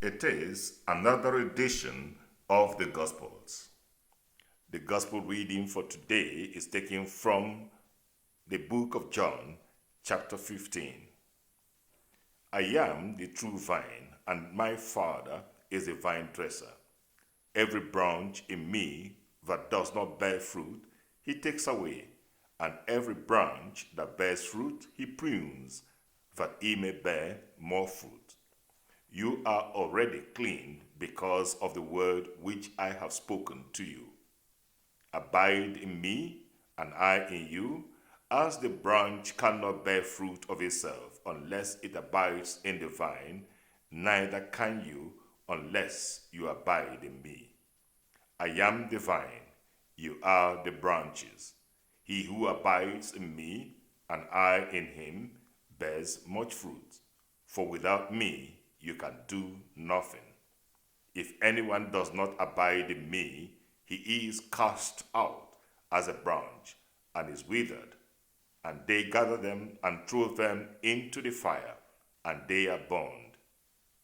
It is another edition of the Gospels. The Gospel reading for today is taken from the book of John, chapter 15. I am the true vine, and my Father is the vine dresser. Every branch in me that does not bear fruit, he takes away, and every branch that bears fruit, he prunes, that he may bear more fruit. You are already clean because of the word which I have spoken to you. Abide in me, and I in you, as the branch cannot bear fruit of itself unless it abides in the vine, neither can you unless you abide in me. I am the vine, you are the branches. He who abides in me, and I in him, bears much fruit, for without me you can do nothing. If anyone does not abide in me, he is cast out as a branch and is withered, and they gather them and throw them into the fire, and they are burned.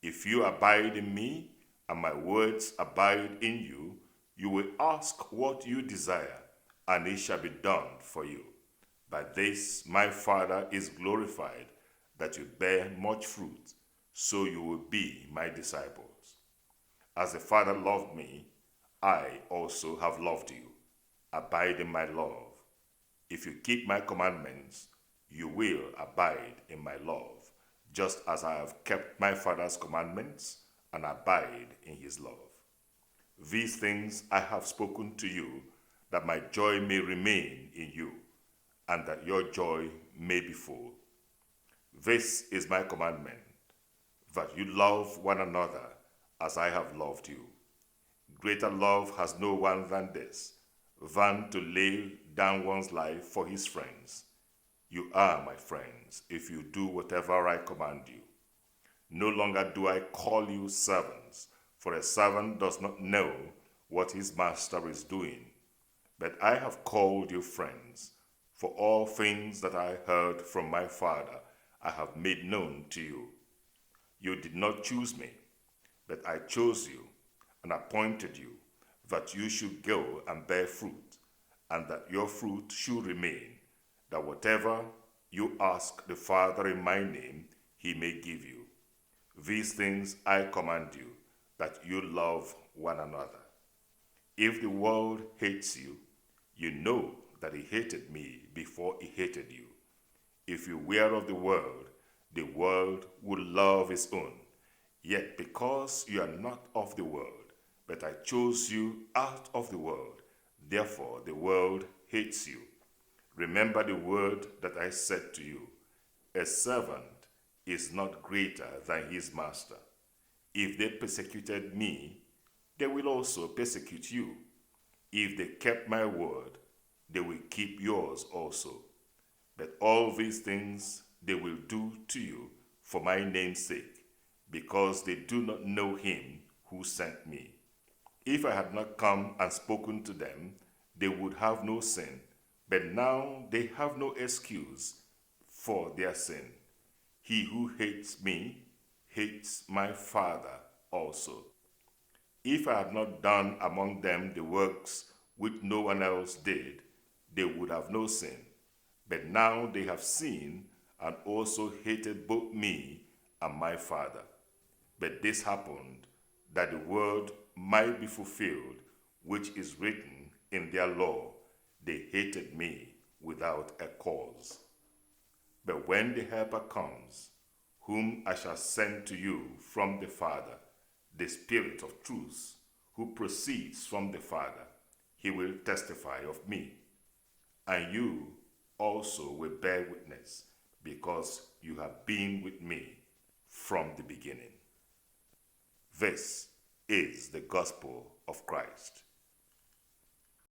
If you abide in me, and my words abide in you, you will ask what you desire, and it shall be done for you. By this my Father is glorified, that you bear much fruit, so you will be my disciples. As the Father loved me, I also have loved you. Abide in my love. If you keep my commandments, you will abide in my love, just as I have kept my Father's commandments and abide in his love. These things I have spoken to you, that my joy may remain in you, and that your joy may be full. This is my commandment, that you love one another as I have loved you. Greater love has no one than this, than to lay down one's life for his friends. You are my friends if you do whatever I command you. No longer do I call you servants, for a servant does not know what his master is doing. But I have called you friends, for all things that I heard from my Father I have made known to you. You did not choose me, but I chose you and appointed you, that you should go and bear fruit, and that your fruit should remain, that whatever you ask the Father in my name, he may give you. These things I command you, that you love one another. If the world hates you, you know that he hated me before he hated you. If you were of the world would love its own. Yet because you are not of the world, but I chose you out of the world, therefore the world hates you. Remember the word that I said to you, a servant is not greater than his master. If they persecuted me, they will also persecute you. If they kept my word, they will keep yours also. But all these things they will do to you for my name's sake, because they do not know him who sent me. If I had not come and spoken to them, they would have no sin, but now they have no excuse for their sin. He who hates me hates my Father also. If I had not done among them the works which no one else did, they would have no sin. But now they have seen and also hated both me and my Father. But this happened that the word might be fulfilled, which is written in their law, they hated me without a cause. But when the Helper comes, whom I shall send to you from the Father, the Spirit of truth, who proceeds from the Father, he will testify of me. And you also will bear witness, because you have been with me from the beginning. This is the gospel of Christ.